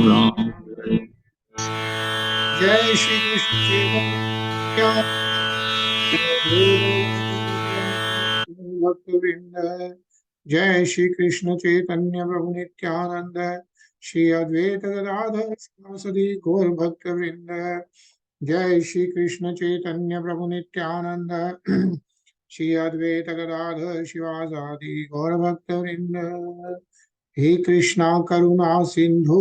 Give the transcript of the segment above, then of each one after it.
Ram. Jai Shri Krishna Chaitanya Bhakta-vrinda. Jai Shri Krishna Chaitanya Prabhu Nityananda Shri Advaita Gadadhar Sivasadi Gaur Bhakta-vrinda. Jai Shri Krishna Chaitanya Prabhu Nityananda Shri Advaita Gadadhar Sivasadi Gaur Bhakta-vrinda. हे कृष्णा करुणा सिंधु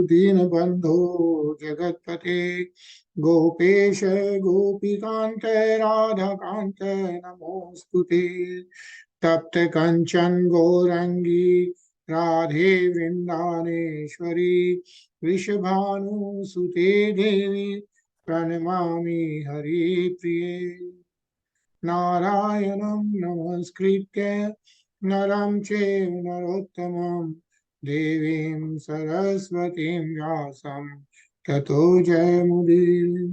दीनबंधु जगत्पते गोपेश गोपिकांत राधाकांत नमोस्तुते तप्त कंचन गौरंगी राधे वृंदावनेश्वरी वृषभानुसुते देवी प्रणमामि हरिप्रिये नारायणं नमस्कृत्य नरं चैव नरोत्तमं देवीं सरस्वतीं व्यासं ततो जयमुदीरये।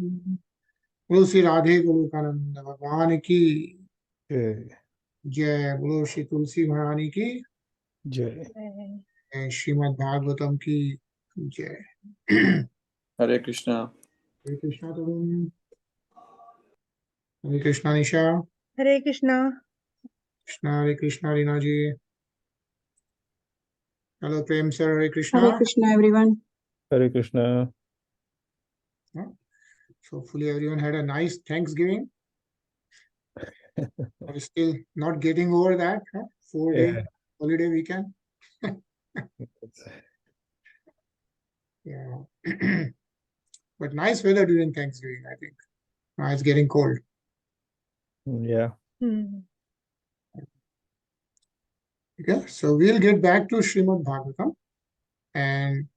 बोलो श्री राधे गोविंद भगवान की जय। बोलो श्री तुलसी महारानी की जय। श्रीमद् भागवतम की जय। Hare Krishna. Hare Krishna Tarun. Hare Krishna Nisha. Hare Krishna. Krishna Hare Krishna Reena ji. Hello Prem sir. Hare Krishna. Hare Krishna, everyone. Hare Krishna. So hopefully everyone had a nice Thanksgiving. Are still not getting over that 4-day holiday weekend. Yeah. But nice weather during Thanksgiving, I think. Now it's getting cold. Yeah. Okay, so we'll get back to Srimad Bhagavatam. And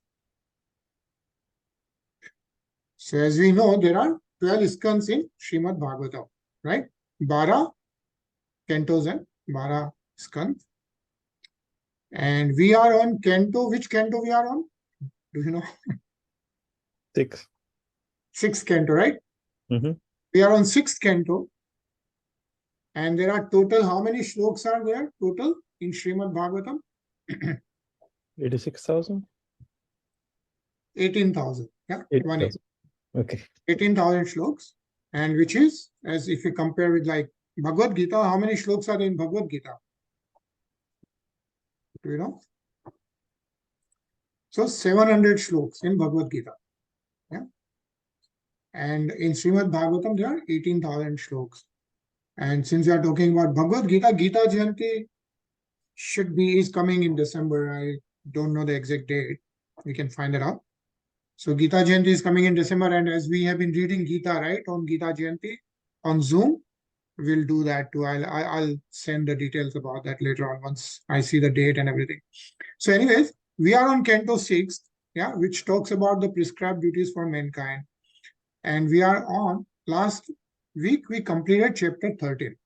so as we know, there are 12 skans in Srimad Bhagavatam, right? 12 cantos and 12 skans. And we are on canto. Which canto we are on? Do you know? 6. 6th canto, right? Mm-hmm. We are on 6th canto. And there are total, how many shlokas are there total in Srimad Bhagavatam? 86,000? 18,000. Yeah, 18,000. Okay. 18,000 shlokas. And which is, as if you compare with like Bhagavad Gita, how many shlokas are there in Bhagavad Gita? Do you know? So 700 shlokas in Bhagavad Gita. Yeah. And in Srimad Bhagavatam, there are 18,000 shlokas. And since we are talking about Bhagavad Gita, Gita Jayanti is coming in December. I don't know the exact date. We can find it out. So Gita Jayanti is coming in December, and as we have been reading Gita, right, on Gita Jayanti on Zoom, we'll do that too. I'll send the details about that later on once I see the date and everything. So anyways, we are on Canto 6, yeah, which talks about the prescribed duties for mankind. And we are on, last week we completed chapter 13,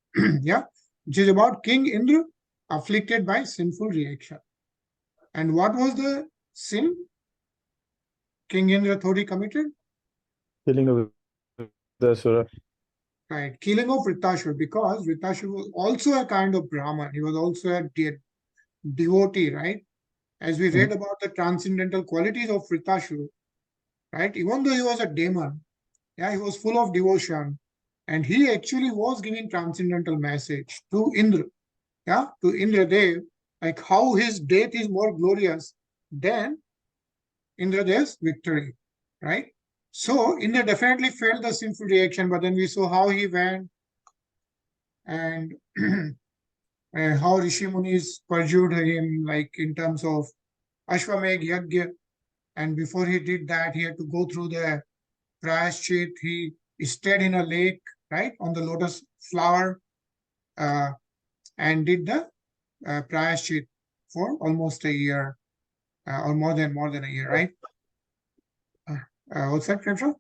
yeah, which is about King Indra afflicted by sinful reaction. And what was the sin King Indra thought he committed? Killing of Dasura. Right, killing of Vritrashur, because Vritrashur was also a kind of Brahman. He was also a devotee, right? As we read about the transcendental qualities of Vritrashur, right? Even though he was a demon, yeah, he was full of devotion, and he actually was giving transcendental message to Indra, yeah, to Indra Dev, like how his death is more glorious than Indra Dev's victory, right? So Indra definitely felt the sinful reaction, but then we saw how he went and how Rishi Munis perjured him, like in terms of Ashwamedh Yajna. And before he did that, he had to go through the Prayashchit. He stayed in a lake, right, on the lotus flower, and did the Prayashchit for almost a year, or more than a year, right? What's that, Krishna?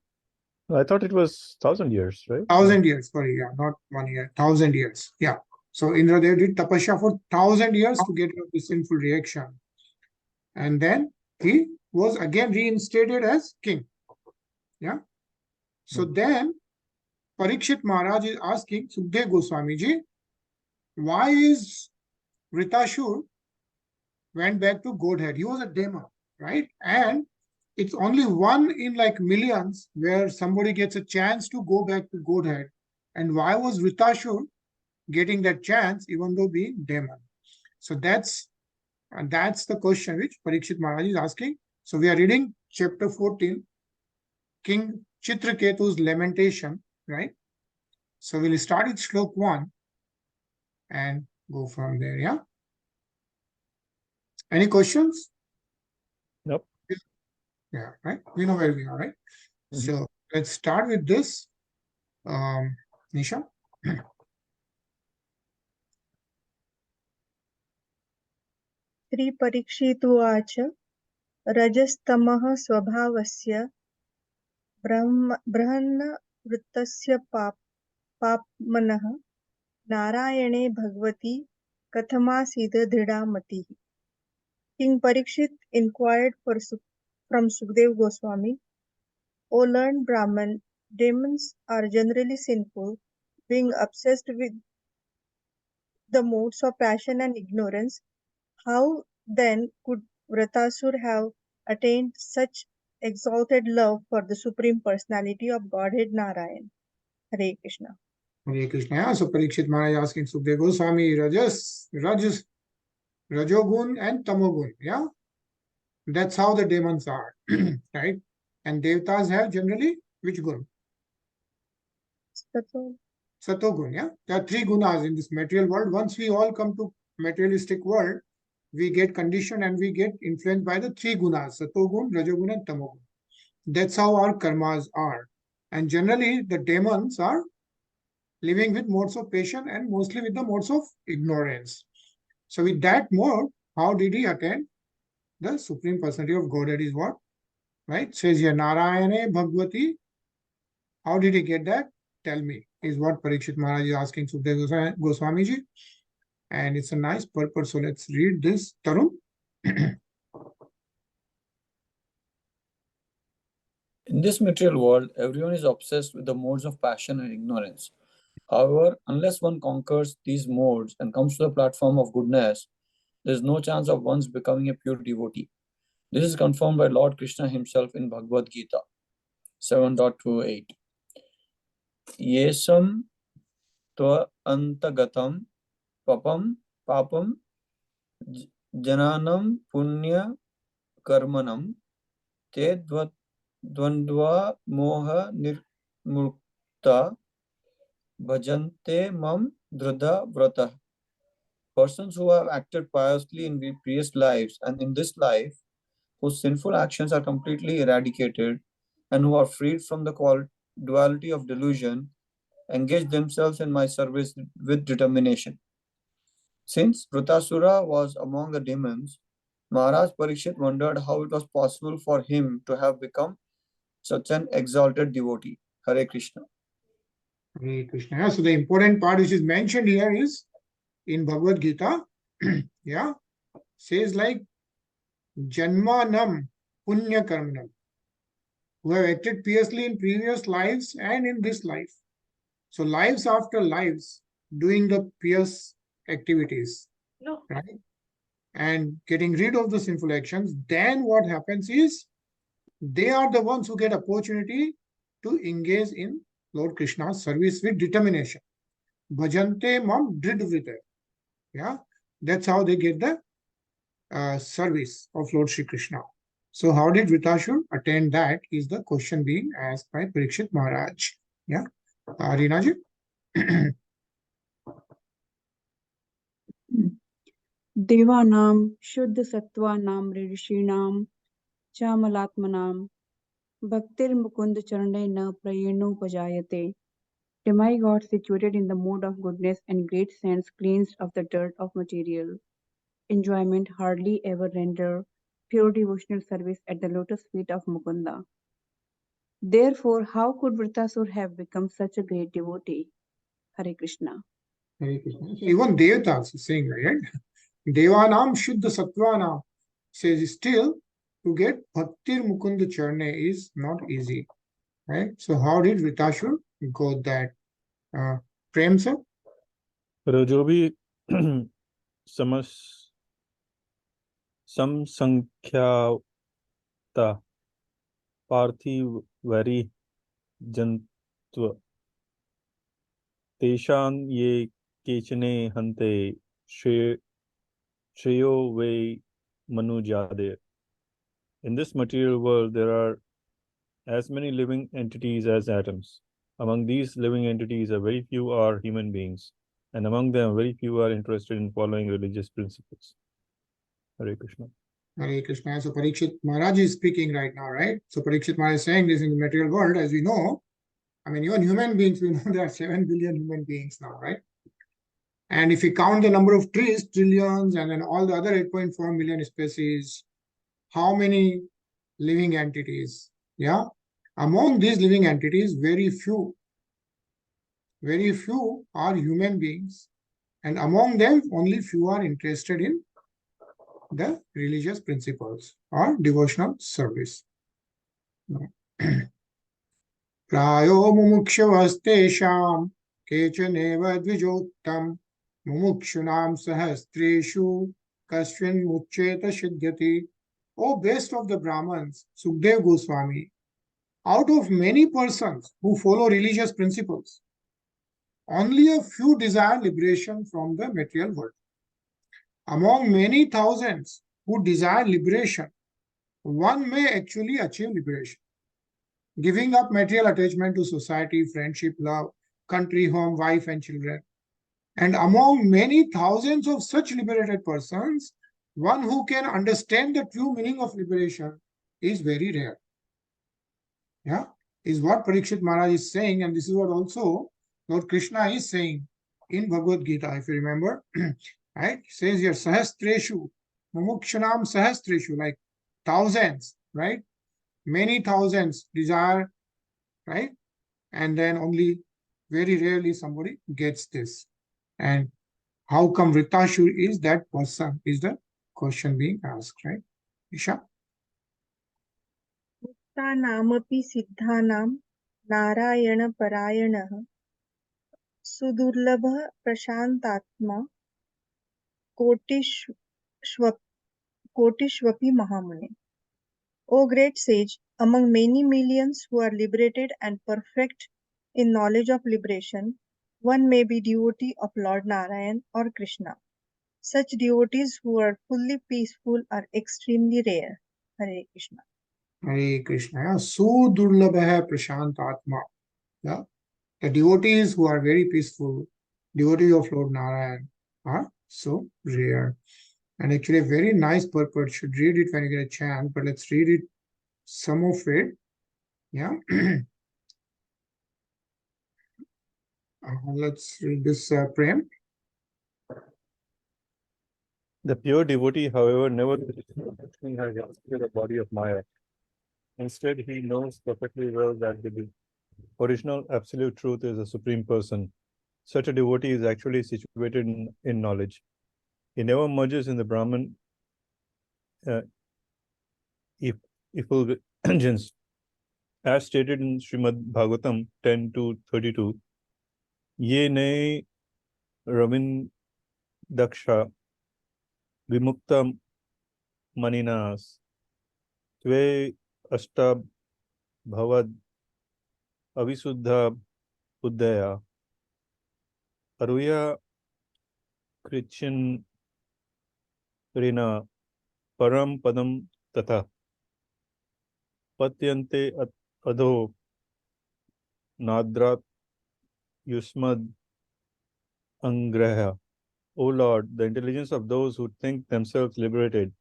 I thought it was 1,000 years, right? 1,000 years, sorry, yeah, not 1 year, 1,000 years, yeah. So Indradev did tapasya for 1,000 years to get rid of the sinful reaction. And then he was again reinstated as king. Yeah. So then Parikshit Maharaj is asking Sukhdev Goswami ji, why is Vritrashur went back to Godhead? He was a demon, right? And it's only one in like millions where somebody gets a chance to go back to Godhead. And why was Vritasur getting that chance even though being demon? So that's the question which Parikshit Maharaj is asking. So we are reading chapter 14, King Citraketu's Lamentation, right? So we'll start with Shlok 1 and go from there, yeah? Any questions? Nope. Yeah, right? We know where we are, right? So let's start with this. Nisha? Shri परीक्षितुवाच रजस्तमः स्वभावस्य ब्रह्मवृत्तस्य पाप्मनः नारायणे भगवति कथमासीद दृढा मतिः. King Parikshit inquired from Sukdev Goswami, O learned Brahman, demons are generally sinful, being obsessed with the modes of passion and ignorance. How then could Vratasur have attained such exalted love for the Supreme Personality of Godhead Narayan? Hare Krishna. Hare Krishna. Yeah, so Parikshit Maharaj asking Sukdev Goswami, Rajogun and Tamogun. Yeah, that's how the demons are, right? And Devatas have generally which gun? That's all. Satogun. Yeah, there are three gunas in this material world. Once we all come to materialistic world, we get conditioned and we get influenced by the three gunas: Satogun, Rajogun, and Tamogun. That's how our karmas are. And generally, the demons are living with modes of passion and mostly with the modes of ignorance. So with that mode, how did he attain the Supreme Personality of Godhead is what? Right? Says here, Narayane Bhagavati. How did he get that? Tell me, is what Parikshit Maharaj is asking Sukdev Goswami ji. And it's a nice purpose. So let's read this. Tarun. In this material world, everyone is obsessed with the modes of passion and ignorance. However, unless one conquers these modes and comes to the platform of goodness, there is no chance of one's becoming a pure devotee. This is confirmed by Lord Krishna himself in Bhagavad Gita 7.28. Yesam tva antagatam papam jananam punya karmanam te dvandva moha nirmukta bhajante mam dhrudha vrata. Persons who have acted piously in previous lives and in this life, whose sinful actions are completely eradicated and who are freed from the duality of delusion, engage themselves in my service with determination. Since Vritasura was among the demons, Maharaj Parikshit wondered how it was possible for him to have become such an exalted devotee. Hare Krishna. Hare Krishna. So the important part which is mentioned here is in Bhagavad Gita, yeah, says like Janmanam Punya Karmanam, who have acted piously in previous lives and in this life. So lives after lives doing the pious activities, right? And getting rid of the sinful actions, then what happens is they are the ones who get opportunity to engage in Lord Krishna's service with determination. Bhajante mam dridvrite. Yeah, that's how they get the service of Lord Shri Krishna. So how did Vritasur attain that is the question being asked by Parikshit Maharaj. Yeah, Rinaji. देवानां शुद्धसत्त्वानां ऋषीणां चामलात्मनां भक्तिर्मुकुन्द चरणेन प्रयेणोपजायते. Demigods situated in the mode of goodness and great saints cleansed of the dirt of material enjoyment hardly ever render pure devotional service at the lotus feet of Mukunda. Therefore, how could Vritasur have become such a great devotee? Hare Krishna. Hare Krishna. So even Devatas is saying, right? Devanam Shuddha Sattvanam says still to get Bhaktir Mukunda Charne is not easy. Right? So how did Vritasur got that? Prem sir? पर जो भी समसंख्याता Parthiv very jantva teshan ye kechane hante shreyo ve manujade. In this material world, there are as many living entities as atoms. Among these living entities, a very few are human beings, and among them, very few are interested in following religious principles. Hare Krishna. Hare Krishna. So Parikshit Maharaj is speaking right now, right? So Parikshit Maharaj is saying this in the material world, as we know. I mean, even human beings, we know there are 7 billion human beings now, right? And if we count the number of trees, trillions, and then all the other 8.4 million species, how many living entities? Yeah. Among these living entities, very few are human beings. And among them, only few are interested in the religious principles or devotional service. Prayo mumukshavasteisham kechaneva dvijottam mumukshunam sahastreshu kasvin muccheta siddhyati. O best of the Brahmins, Sukdev Goswami, out of many persons who follow religious principles, only a few desire liberation from the material world. Among many thousands who desire liberation, one may actually achieve liberation. Giving up material attachment to society, friendship, love, country, home, wife, and children. And among many thousands of such liberated persons, one who can understand the true meaning of liberation is very rare. Yeah, is what Parikshit Maharaj is saying, and this is what also Lord Krishna is saying in Bhagavad Gita, if you remember. Right? He says here, Sahastreshu, Mumukshanam Sahastreshu, like thousands, right? Many thousands desire, right? And then only very rarely somebody gets this. And how come Ritashu is that person, is the question being asked, right? Isha? नामपि सिद्धानां नारायणपरायणः सुदुर्लभः प्रशान्तात्मा कोटिष्वपि महामुने. O great sage, among many millions who are liberated and perfect in knowledge of liberation, one may be devotee of Lord Narayan or Krishna. Such devotees who are fully peaceful are extremely rare. Hare Krishna. Hare Krishna. Sudurlabha Prashantatma. Yeah. The devotees who are very peaceful, devotees of Lord Narayan, are so rare. And actually, a very nice purport. Should read it when you get a chance, but let's read it, some of it. Yeah. Let's read this Prem. The pure devotee, however, never has the body of Maya. Instead, he knows perfectly well that the original absolute truth is the Supreme Person. Such a devotee is actually situated in knowledge. He never merges in the Brahman effulgence. As stated in Srimad Bhagavatam 10.2.32, Ye ne Ravin Daksha Vimukta Maninas Tve Ashta Bhavad Avisuddha Buddhaya Aruya Krichin Rina Param Padam Tatha Patyante Adho Nadrat Yusmad Angraha. O Lord, the intelligence of those who think themselves liberated,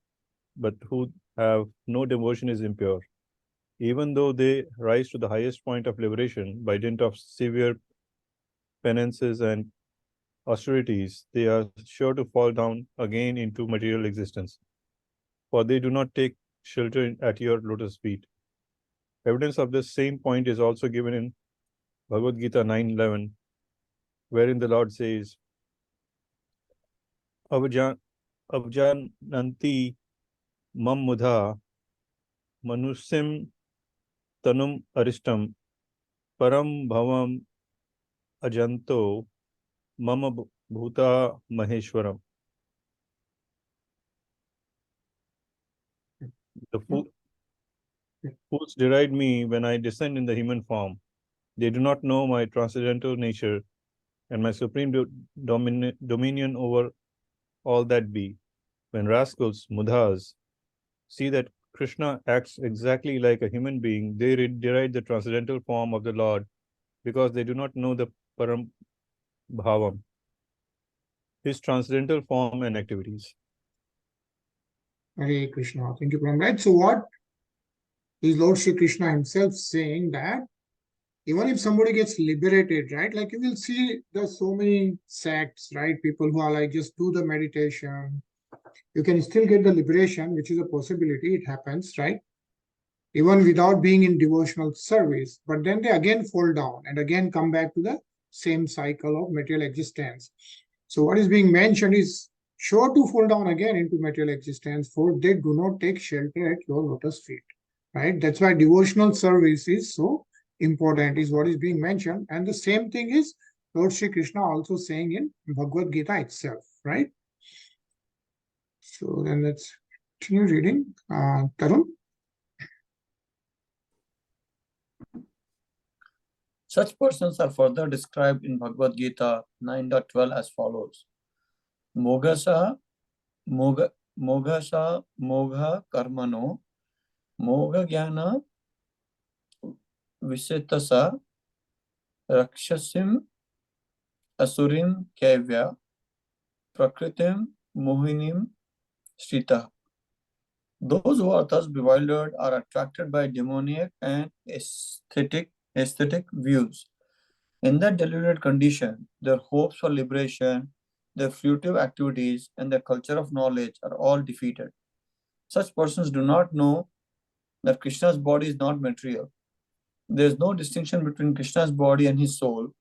but who have no devotion is impure. Even though they rise to the highest point of liberation by dint of severe penances and austerities, they are sure to fall down again into material existence, for they do not take shelter at your lotus feet. Evidence of this same point is also given in Bhagavad Gita 9.11, wherein the Lord says, Avjananti mam mudha manusim tanum aristam param bhavam ajanto mama bhuta maheshwaram. Fools deride me when I descend in the human form. They do not know my transcendental nature and my supreme dominion over all that be. When rascals, mudhas, see that Krishna acts exactly like a human being, they deride the transcendental form of the Lord because they do not know the Param Bhavam, his transcendental form and activities. Hare Krishna. Thank you, Param. Right. So what is Lord Shri Krishna himself saying that even if somebody gets liberated, right? Like you will see there's so many sects, right? People who are like just do the meditation. You can still get the liberation, which is a possibility. It happens, right? Even without being in devotional service. But then they again fall down and again come back to the same cycle of material existence. So what is being mentioned is sure to fall down again into material existence, for they do not take shelter at your lotus feet. Right? That's why devotional service is so important, is what is being mentioned. And the same thing is Lord Shri Krishna also saying in Bhagavad Gita itself, right? So then let's continue reading. Tarun? Such persons are further described in Bhagavad Gita 9.12 as follows. Mogasa Mogha Karmano Mogha Jnana Visetasa Rakshasim Asurim Kevya Prakritim Mohinim Shrita. Those who are thus bewildered are attracted by demoniac and aesthetic views. In that deluded condition, their hopes for liberation, their fruitive activities, and their culture of knowledge are all defeated. Such persons do not know that Krishna's body is not material. There is no distinction between Krishna's body and his soul,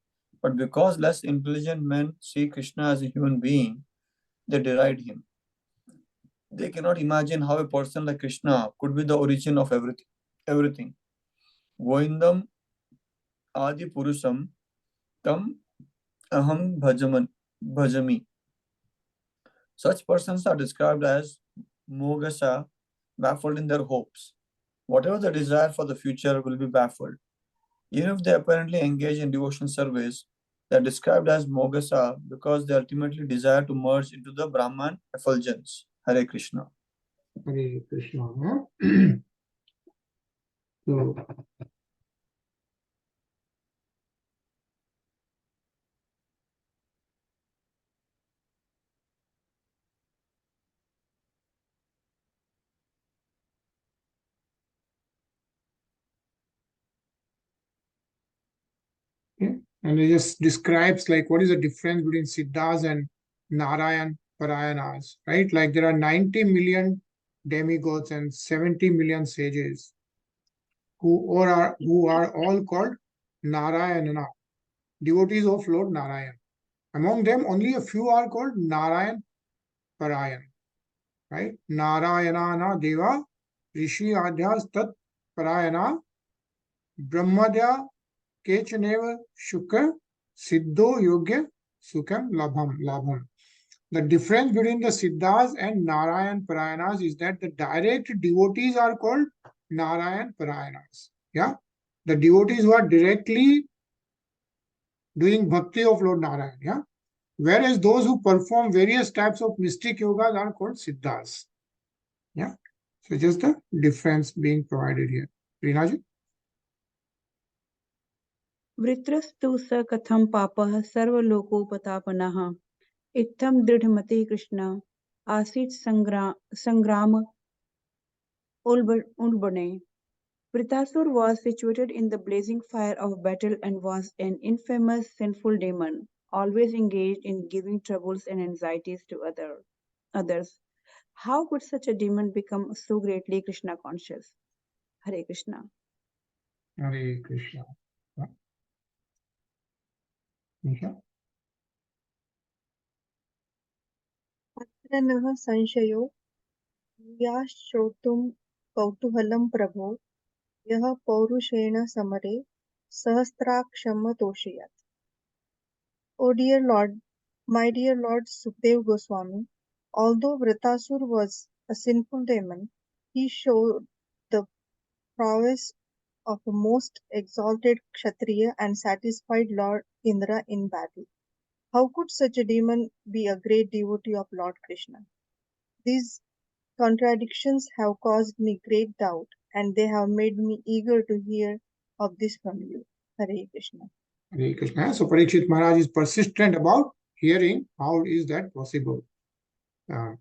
but because less intelligent men see Krishna as a human being, they deride him. They cannot imagine how a person like Krishna could be the origin of everything. Goindam Adi Purusam Tam Aham Bhajami. Such persons are described as Mogasa, baffled in their hopes. Whatever the desire for the future will be baffled. Even if they apparently engage in devotion service, they are described as Mogasa because they ultimately desire to merge into the Brahman effulgence. Hare Krishna. Hare Krishna. So, okay. And it just describes like what is the difference between Siddhas and Narayan Parayanas, right? Like there are 90 million demigods and 70 million sages who are all called Narayana, devotees of Lord Narayan. Among them, only a few are called Narayan Parayan, right? Narayana Deva Rishi Adhyas Tat Parayana Brahmadya Kechaneva Shukha Siddho Yogya Sukham Labham. The difference between the Siddhas and Narayan Parayanas is that the direct devotees are called Narayan Parayanas. Yeah. The devotees who are directly doing bhakti of Lord Narayan. Yeah. Whereas those who perform various types of mystic yogas are called Siddhas. Yeah. So just the difference being provided here. Rinaji? वृत्रस्तु स कथं पापः सर्वलोकोपतापनः इत्थं दृढमतिः कृष्ण आसीत् संग्राम उल्बणे. Vritasur was situated in the blazing fire of battle and was an infamous sinful demon, always engaged in giving troubles and anxieties to others. How could such a demon become so greatly Krishna conscious? Hare Krishna. Hare Krishna. Nisha? अत्र नः संशयो भूयाश्रोतुं कौतूहलं प्रभो यः पौरुषेण समरे सहस्राक्षमतोषयत्. O dear Lord, my dear Lord Sukdev Goswami, although Vritasur was a sinful demon, he showed the prowess of a most exalted Kshatriya and satisfied Lord Indra in battle. How could such a demon be a great devotee of Lord Krishna? These contradictions have caused me great doubt, and they have made me eager to hear of this from you. Hare Krishna. Hare Krishna. So Parikshit Maharaj is persistent about hearing how is that possible. Yeah.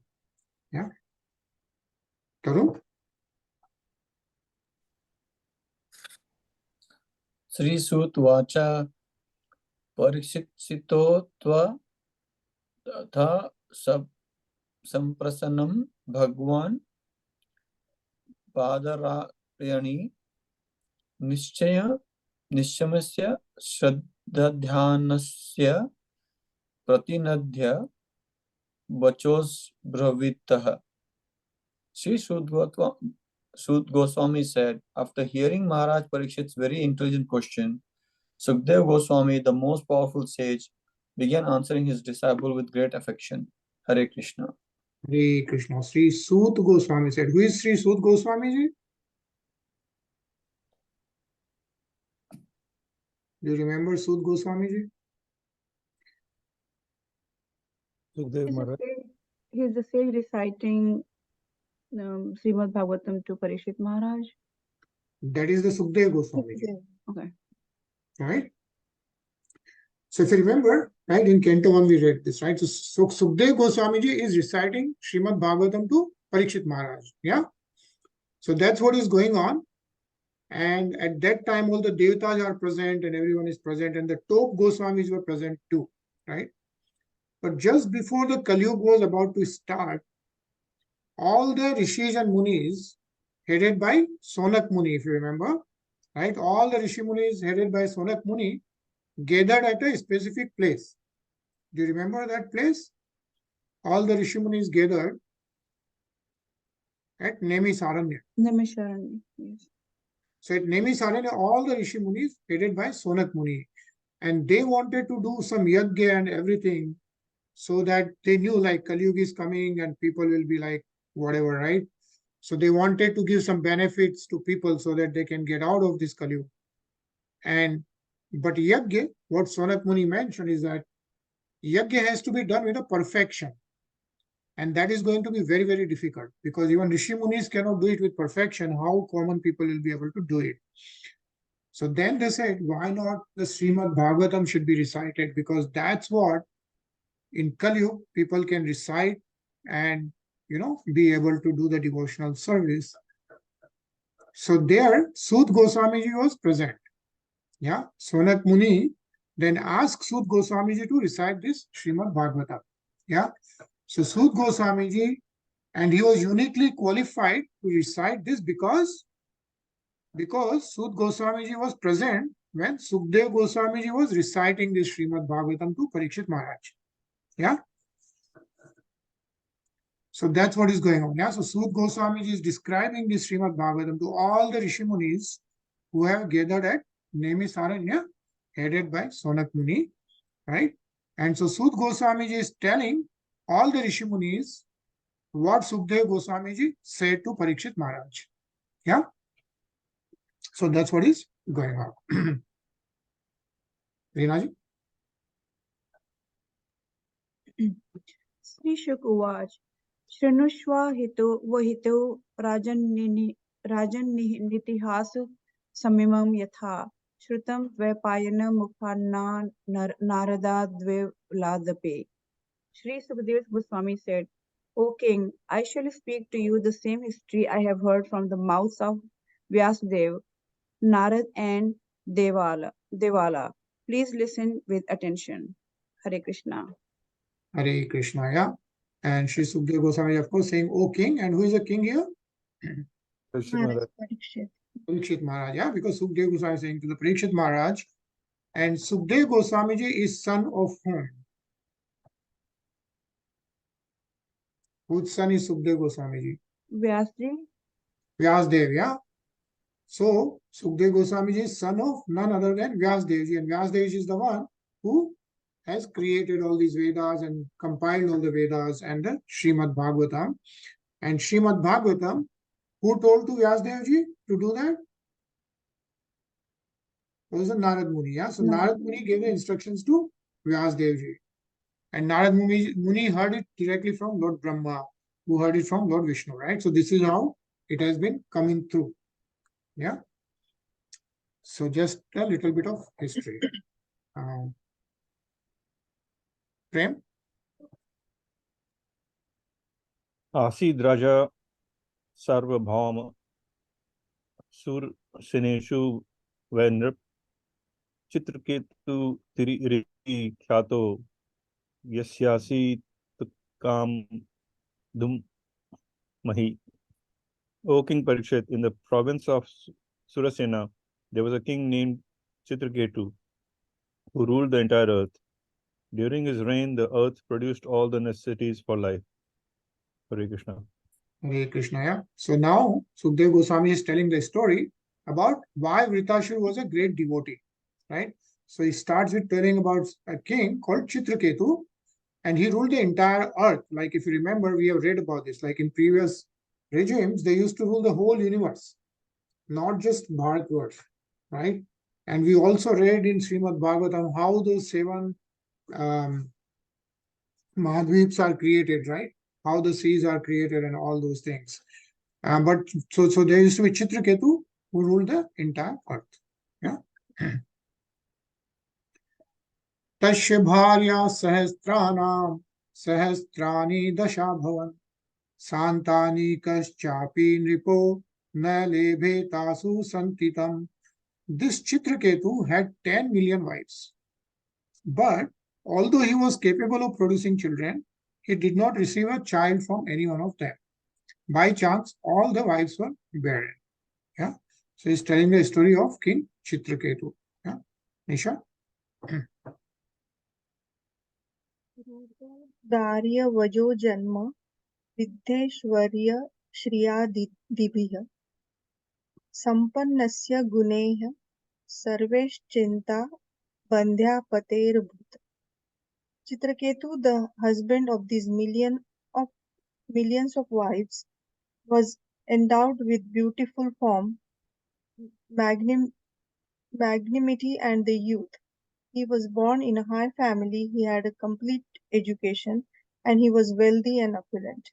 Tarun? Sri Sut Vacha Parikshito Tva Tha Sab Samprasanam Bhagwan Padarayani Nishchaya Nishamasya Shraddhadhyanasya Pratinadhya Bachos Bravitah. Sri Sud Goswami said, after hearing Maharaj Parikshit's very intelligent question, Sukdev Goswami, the most powerful sage, began answering his disciple with great affection. Hare Krishna. Hare Krishna. Sri Sut Goswami said, who is Sri Sut Goswami ji? Do you remember Sut Goswami ji? Sukhdev Maharaj. He is the sage reciting Srimad Bhagavatam to Parikshit Maharaj. That is the Sukdev Goswami ji. Okay. Right? So if you remember, right, in Canto 1 we read this, right? So Sukdev Goswami ji is reciting Srimad Bhagavatam to Parikshit Maharaj. Yeah? So that's what is going on. And at that time, all the Devatas are present and everyone is present, and the top Goswamis were present too, right? But just before the Kali Yuga was about to start, all the Rishis and Munis, headed by Sonak Muni, if you remember, right? All the Rishi Munis headed by Sonak Muni gathered at a specific place. Do you remember that place? All the Rishi Munis gathered at Nemisaranya. Naimisharanya, yes. So at Nemisaranya, all the Rishi Munis headed by Sonak Muni, and they wanted to do some yajna and everything, so that they knew like Kali Yuga is coming and people will be like whatever, right? So they wanted to give some benefits to people so that they can get out of this Kali Yuga. But yajna, what Sonak Muni mentioned is that yajna has to be done with a perfection. And that is going to be very, very difficult, because even Rishi Munis cannot do it with perfection. How common people will be able to do it? So then they said, why not the Srimad Bhagavatam should be recited? Because that's what in Kali Yuga people can recite and, you know, be able to do the devotional service. So there, Sut Goswami ji was present. Yeah, Sonak Muni then asked Sut Goswami ji to recite this Srimad Bhagavatam. Yeah, so Sut Goswami ji, and he was uniquely qualified to recite this because Sut Goswami ji was present when Sukdev Goswami ji was reciting this Srimad Bhagavatam to Parikshit Maharaj. Yeah. So that's what is going on. Yeah. So Sut Goswami ji is describing this Srimad Bhagavatam to all the Rishi Munis who have gathered at Nemisaranya, headed by Sonak Muni, right? And so Sut Goswami ji is telling all the Rishi Munis what Sukdev Goswami ji said to Parikshit Maharaj. Yeah. So that's what is going on. Reena ji? Sri Shuk Uvaj, Shrinushva Hito Vahito Rajan Nitihas Samimam Yatha, Shrutam Vepayana Mukhanna Narada Dvevladape. Sri Sukadev Goswami said, O king, I shall speak to you the same history I have heard from the mouths of Vyasadev, Narad and Devala. Please listen with attention. Hare Krishna. Hare Krishna, yeah. And Sri Sukdev Goswami, of course, saying, O king, and who is the king here? Parikshit Maharaj Maharaj. Parikshit. Parikshit Maharaj, yeah, because Sukdev Goswami is saying to the Parikshit Maharaj, and Sukdev Goswami ji is son of whom? Whose son is Sukdev Goswami ji? Vyasji. Vyasadev, yeah. So Sukdev Goswami ji is son of none other than Vyasadev ji, and Vyasadev ji is the one who has created all these Vedas and compiled all the Vedas and the Srimad Bhagavatam. And Srimad Bhagavatam Who told to Vyasdevji to do that? It was a Narad Muni. Yeah? So Narad Muni gave the instructions to Vyasdevji. And Narad Muni heard it directly from Lord Brahma, who heard it from Lord Vishnu, right? So this is how it has been coming through. Yeah. So just a little bit of history. Prem? आसीद् राजा सार्वभौम सुरसेनेषु वै नृप Chitraketu ख्यातो यस्यासीत् कामधुमहि. O King Parikshit, in the province of Surasena, there was a king named Citraketu who ruled the entire earth. During his reign, the earth produced all the necessities for life. Hare Krishna. Hare Krishna, yeah. So now Sukdev Goswami is telling the story about why Vritrashur was a great devotee, right? So he starts with telling about a king called Citraketu, and he ruled the entire earth. Like if you remember, we have read about this. Like in previous regimes, they used to rule the whole universe, not just Bharatvarsh, right? And we also read in Srimad Bhagavatam how those seven Mahadvips are created, right? How the seas are created and all those things. But so there used to be Citraketu who ruled the entire earth. Yeah. Tasya bharya sahasrani dasha bhavan santani kaschapi nripo na lebhe tasu santitam. This Citraketu had 10 million wives. But although he was capable of producing children, he did not receive a child from any one of them. By chance, all the wives were barren. Yeah. So he's telling the story of King Citraketu. Yeah. Nisha? Darya Vajo Janma Viddheshwarya Shriyadibhiya Sampannasya Guneha Sarvesh-chinta Bandhya Paterbhut. Citraketu, the husband of these millions of wives, was endowed with beautiful form, magnanimity, and the youth. He was born in a high family, he had a complete education, and he was wealthy and opulent.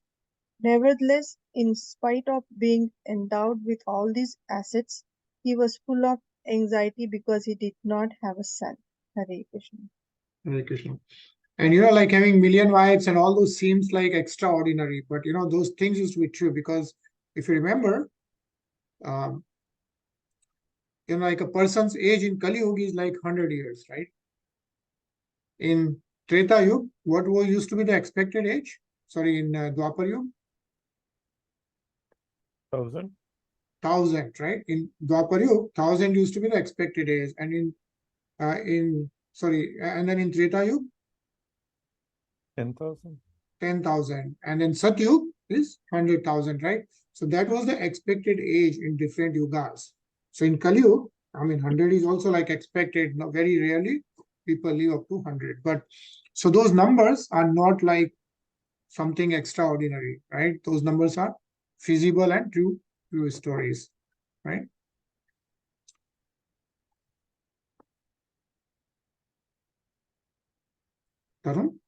Nevertheless, in spite of being endowed with all these assets, he was full of anxiety because he did not have a son. Hare Krishna. Hare Krishna. And like having million wives and all those seems like extraordinary, but those things used to be true because if you remember, like a person's age in Kali Yuga is like 100 years, right? In Treta Yuga, what used to be the expected age? Sorry, in Dwapar Yuga? 1,000. 1,000, right? In Dwapar Yuga, 1,000 used to be the expected age, and and then in Treta Yuga, 10,000. 10,000, and then Satyug is 100,000, right? So that was the expected age in different yugas. So in Kali Yuga, 100 is also like expected. Now, very rarely people live up to 100, but so those numbers are not like something extraordinary, right? Those numbers are feasible and true stories, right? Tarun?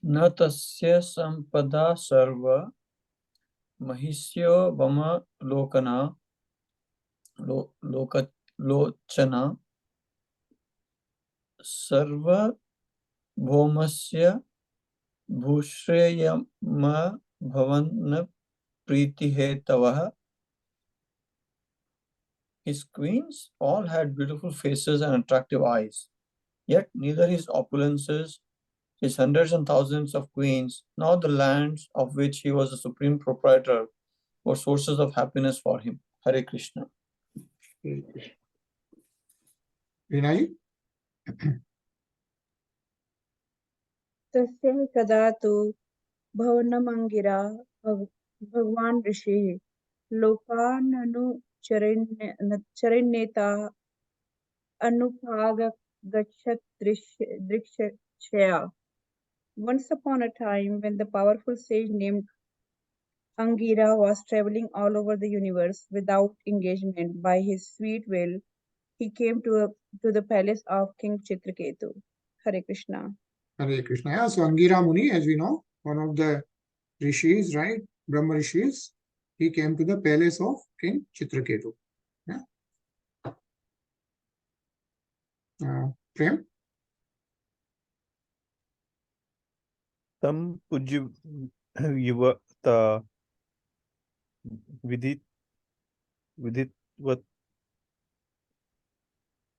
न तस्य संपदा सर्व महिष्यो वम लोकना लोचना सर्व भौमस्य भूश्रेयम भवन प्रीतिहेतवः. His queens all had beautiful faces and attractive eyes, yet neither his opulences, his hundreds and thousands of queens, nor the lands of which he was the supreme proprietor were sources of happiness for him. Hare Krishna. Vinayi? तस्य कदा तु भवनमङ्गिरा भगवान् ऋषिः लोकाननुचरन्नेता अनुभागच्छत् दृक्षया. Once upon a time, when the powerful sage named Angira was traveling all over the universe without engagement by his sweet will, he came to the palace of King Citraketu. Hare Krishna. Hare Krishna. Yeah, so Angira Muni, as we know, one of the rishis, right? Brahma rishis, he came to the palace of King Citraketu. Yeah. Prem? Tam Ujivata Vidit Viditvat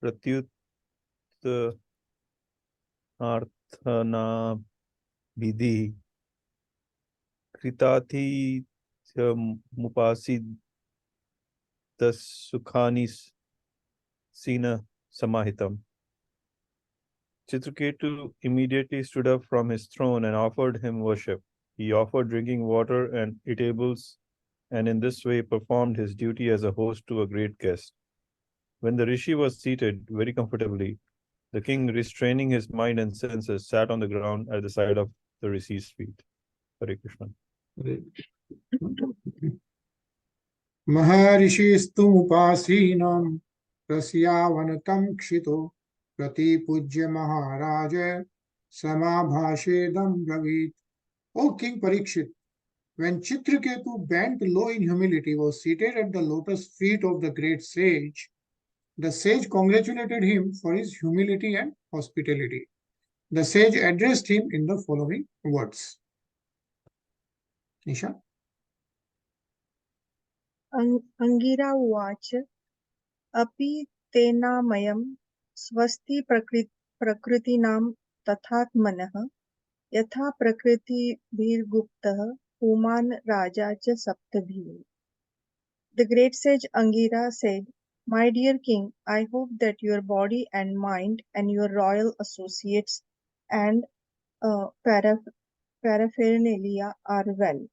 Pratyut Arthana Vidhi Kritati Mupasi Sukhani Sina Samahitam. Citraketu immediately stood up from his throne and offered him worship. He offered drinking water and eatables, and in this way performed his duty as a host to a great guest. When the rishi was seated very comfortably, the king, restraining his mind and senses, sat on the ground at the side of the rishi's feet. Hare Krishna. महर्षिस्तुमुपासीनं रस्यावनतं क्षितो प्रतिपूज्य Maharaj समाभाषेदं ब्रवीत्. O King Parikshit, when Chitraketu, bent low in humility, was seated at the lotus feet of the great sage, the sage congratulated him for his humility and hospitality. The sage addressed him in the following words. Nisha? Angira uvacha api tenamayam swasti prakritinam tathatmanah yatha prakritirbhirguptah puman raja cha saptabhi. The great sage Angira said, "My dear king, I hope that your body and mind and your royal associates and paraphernalia are well.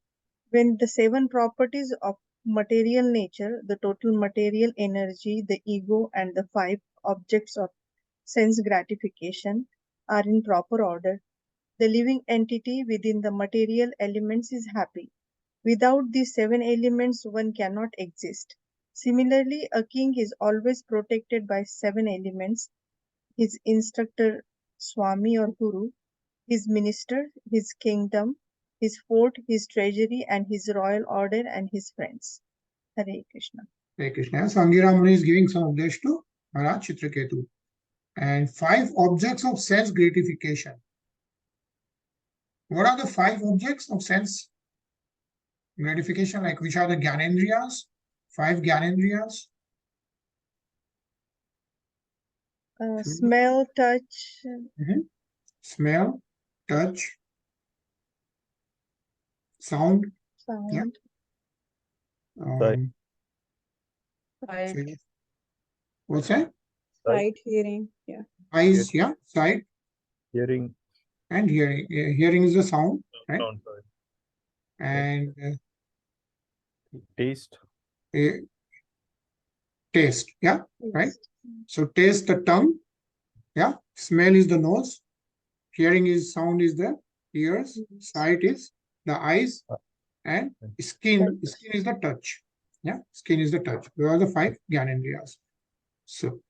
When the seven properties of material nature, the total material energy, the ego, and the five objects of sense gratification are in proper order, the living entity within the material elements is happy. Without these seven elements, one cannot exist. Similarly, a king is always protected by seven elements: his instructor, Swami or Guru, his minister, his kingdom, his fort, his treasury, and his royal order, and his friends. Hare Krishna. Hare Krishna. So Angira Muni is giving some updates to Maharaj Chitraketu. And five objects of sense gratification. What are the five objects of sense gratification? Like, which are the Gyanendriyas? Five Gyanendriyas? Smell, touch, Smell, touch, sound. sound, Um, Sight, so what's that? sight, hearing. Yeah. Eyes, yeah, sight, Hearing. and hearing. Hearing is the sound, right? Sound, sorry. And Taste. Taste, yeah, right? taste. So taste, the tongue, yeah. Smell is the nose. Hearing is sound is the ears. Sight is the eyes, and skin is the touch. Yeah, skin is the touch. Those are the five Gyanendriyas. So,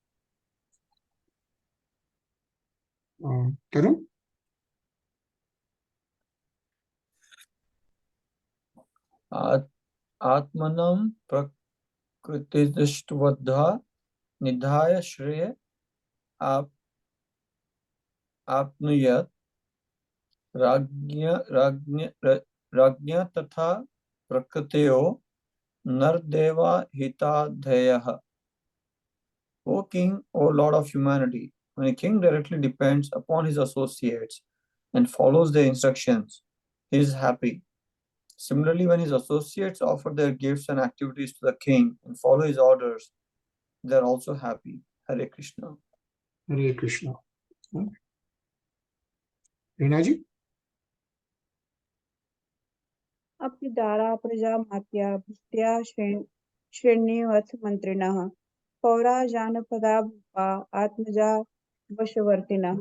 Tarun? आत्मनं प्रकृतिदृष्ट्वद्धा निधाय श्रेय आप्नुयात् राज्ञ तथा प्रकृतयो नरदेवा हिताधयः. O King, O Lord of humanity, when a king directly depends upon his associates and follows their instructions, he is happy. Similarly, when his associates offer their gifts and activities to the king and follow his orders, they are also happy. Hare Krishna. Hare Krishna. Rinaji? अपिदारा प्रजामात्या भृत्या श्रेण्यवथ मंत्रिणः Paura Janapada भूपा Atmaja वशवर्तिनः.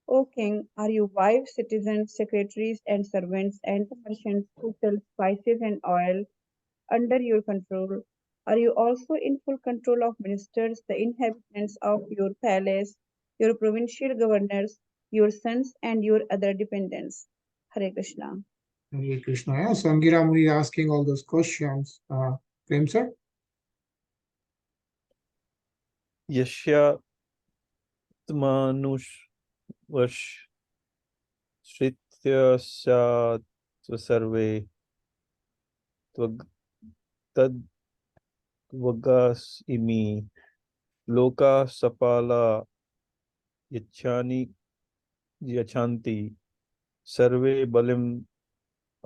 O king, are you wives, citizens, secretaries, and servants, and the merchants who sell spices and oil under your control? Are you also in full control of ministers, the inhabitants of your palace, your provincial governors, your sons, and your other dependents? Hare Krishna. Hare Krishna. Yeah? So Angira Muni is asking all those questions. Prem sir? Yashya Manush Vash Shrityasya Sarve Tad Vagas imi Loka Sapala Yachani Yachanti Sarve Balim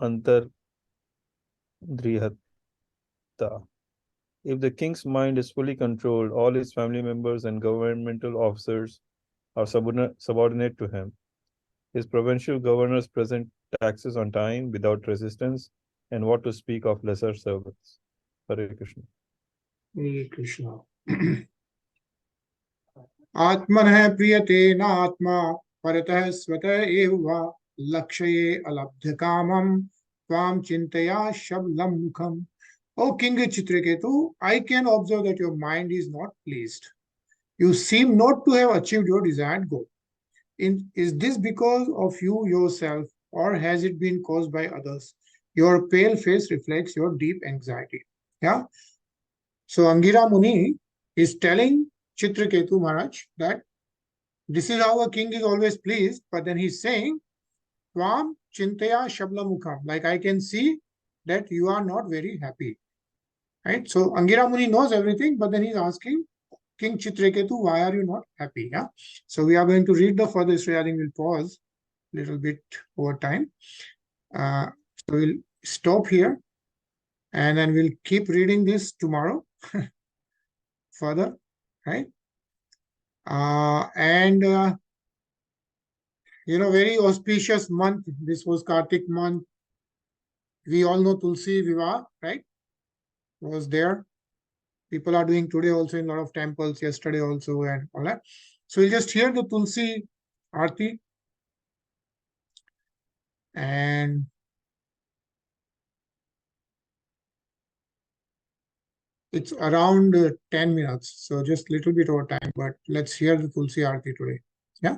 Antar Drihatta. If the king's mind is fully controlled, all his family members and governmental officers are subordinate to him. His provincial governors present taxes on time without resistance, and what to speak of lesser servants. Hare Krishna. Hare Krishna. Atmanah priyate na atma paratah swatah eva lakshaye alabdha kamam tvam chintaya shablam mukham. O King Citraketu, I can observe that your mind is not pleased. You seem not to have achieved your desired goal. Is this because of you yourself, or has it been caused by others? Your pale face reflects your deep anxiety. Yeah. So Angira Muni is telling Citraketu Maharaj that this is how a king is always pleased, but then he's saying, Tvam Chintaya Shabla Mukham, like I can see that you are not very happy. Right? So Angira Muni knows everything, but then he's asking King Citraketu, why are you not happy? Yeah. So we are going to read the further story. I think we'll pause a little bit over time. So we'll stop here and then we'll keep reading this tomorrow further, right? Very auspicious month. This was Kartik month. We all know Tulsi Vivah, right? Was there. People are doing today also in a lot of temples, yesterday also, and all that. So we'll just hear the Tulsi Aarti. And it's around 10 minutes. So just a little bit over time, but let's hear the Tulsi Aarti today. Yeah.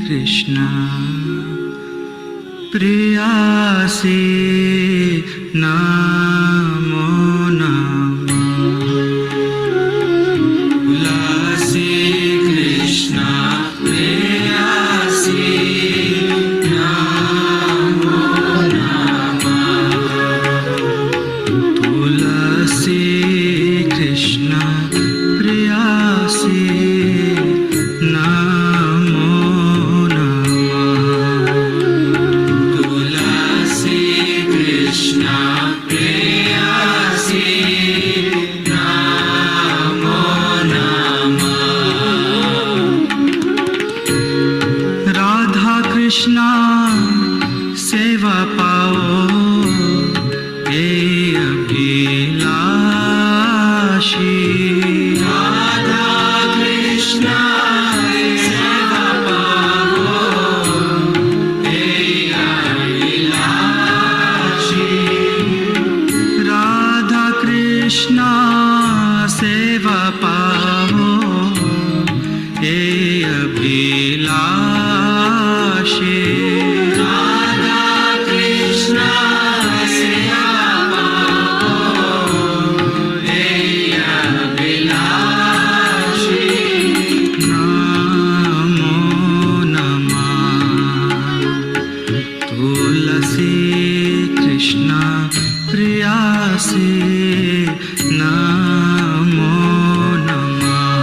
Krishna Priyasi Namo Namah Tulasi Krishna Priyasi Namo Namah Tulasi Krishna Priyasi Krishna seva pao ye abhilashi Radha Krishna seva pao ye abhilashi Radha Krishna seva pao ye abhilashi Radha Krishna seva pao ye abhilashi Namo Namah Tulasi Krishna Priyasi Namo Namah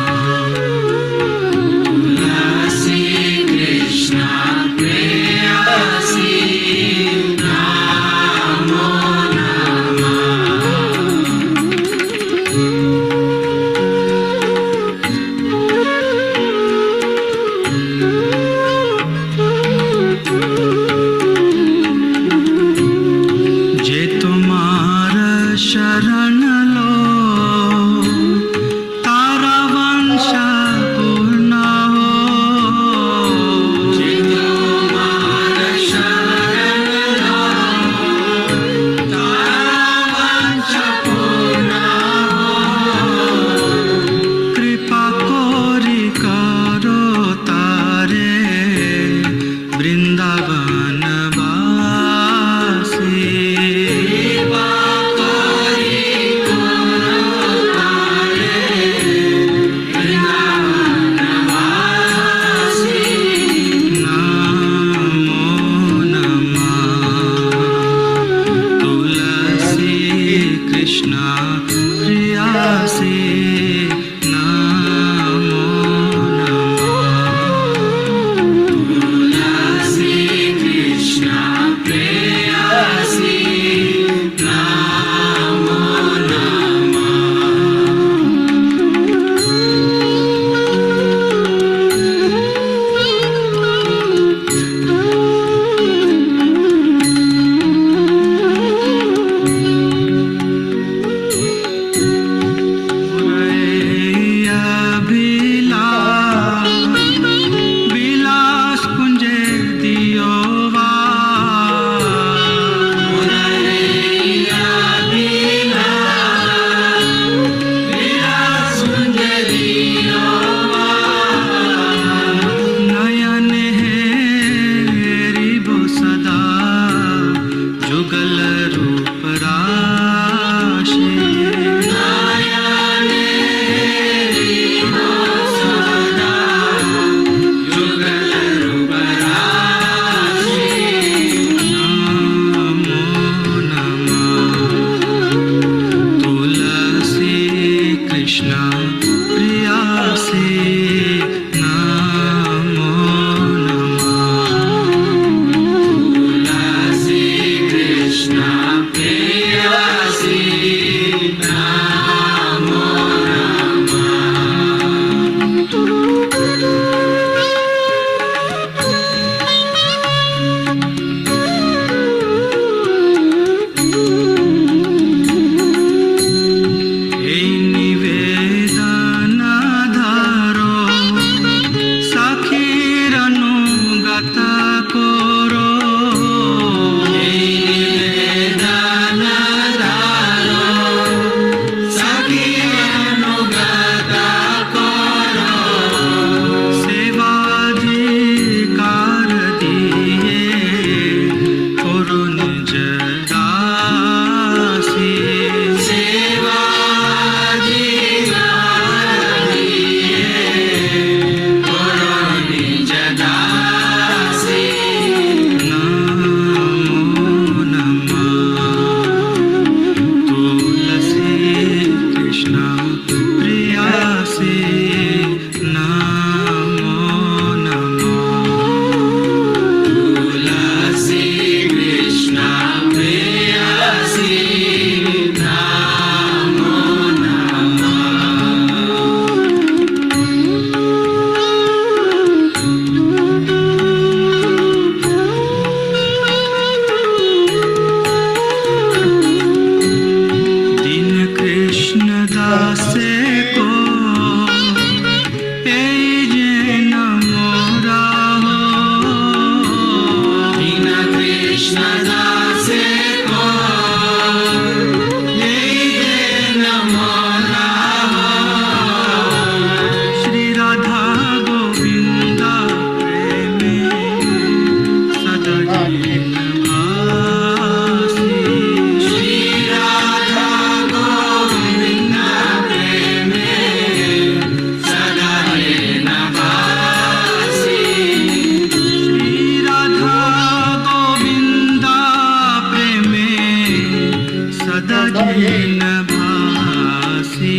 भजेन भासि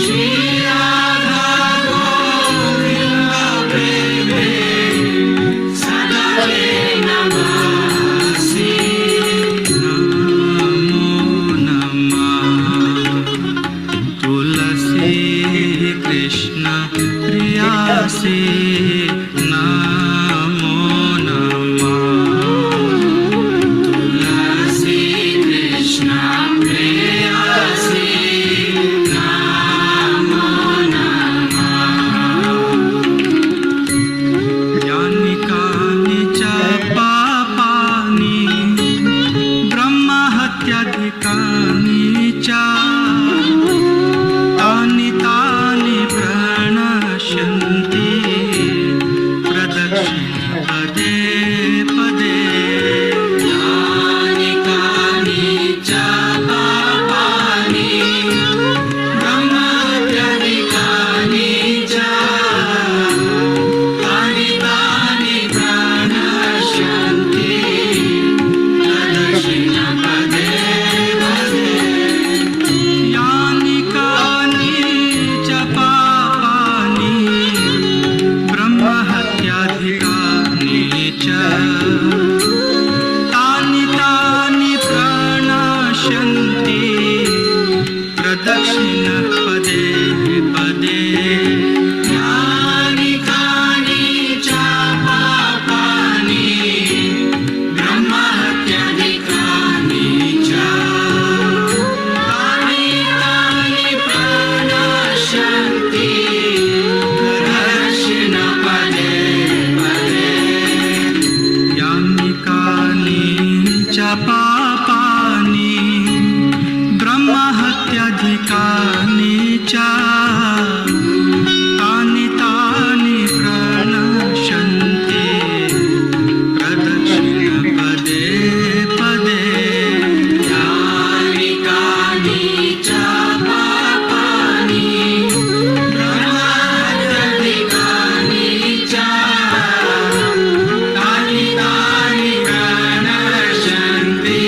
Shri Radha Govind प्रेमे सदा जेन भासि नमो नमः तुलसी कृष्ण प्रियासी नमो नमः तुलसी कृष्ण प्रियासी नमो नमः यानि कानि च पापानि ब्रह्महत्याधिकानि च तानि तानि प्रणश्यन्ति प्रदक्षिण पदे पदे यानि कानि च पापानि ब्रह्महत्याधिकानि च तानि तानि प्रणश्यन्ति प्रदक्षिण पदे पदे यानि कानि च पापानि ब्रह्महत्याधिकानि च तानि तानि प्रणश्यन्ति प्रदक्षिण पदे पदे यानि कानि च पापानि ब्रह्महत्याधिकानि च तानि तानि प्रणश्यन्ति प्रदक्षिण पदे पदे यानि कानि च पापानि ब्रह्महत्याधिकानि च तानि तानि प्रणश्यन्ति प्रदक्षिण पदे पदे यानि कानि च पापानि ब्रह्महत्याधिकानि च तानि तानि प्रणश्यन्ति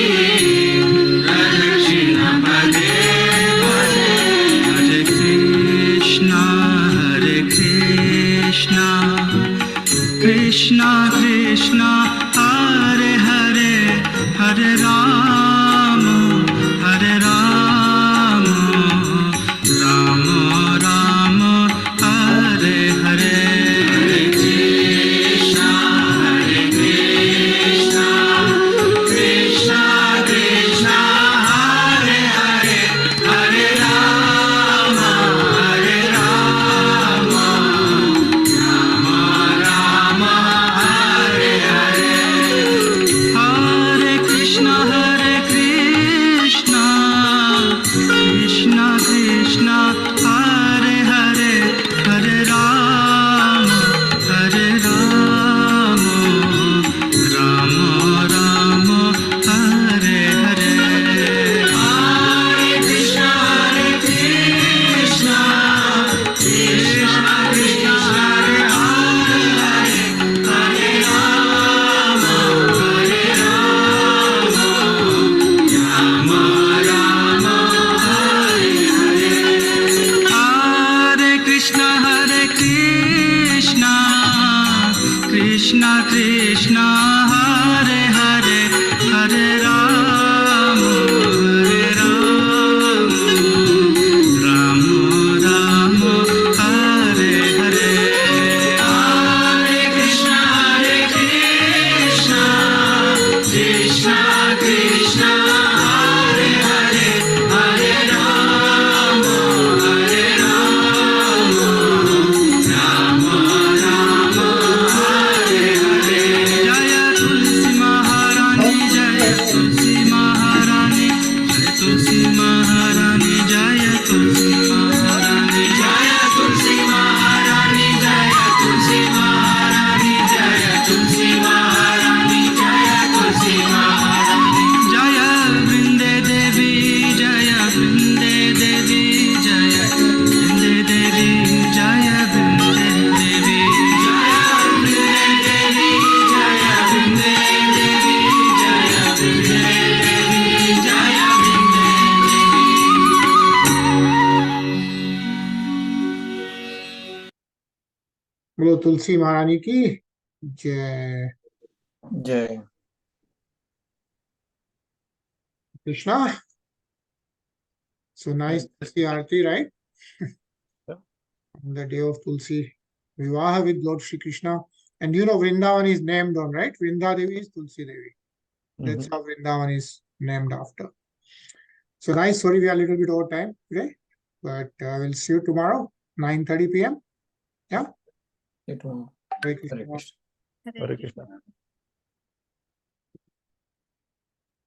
बोलो तुलसी महारानी की जय. Jai. Krishna. So nice Tulsi Aarti, right? Yeah. On the day of Tulsi Vivaha with Lord Shri Krishna. And you know Vrindavan is named on, right? Vrinda Devi is Tulsi Devi. That's how Vrindavan is named after. So nice. Sorry, we are a little bit over time today, but we'll see you tomorrow, 9:30 p.m. Yeah. It will. Hare Hare Krishna. Krishna. Hare Krishna.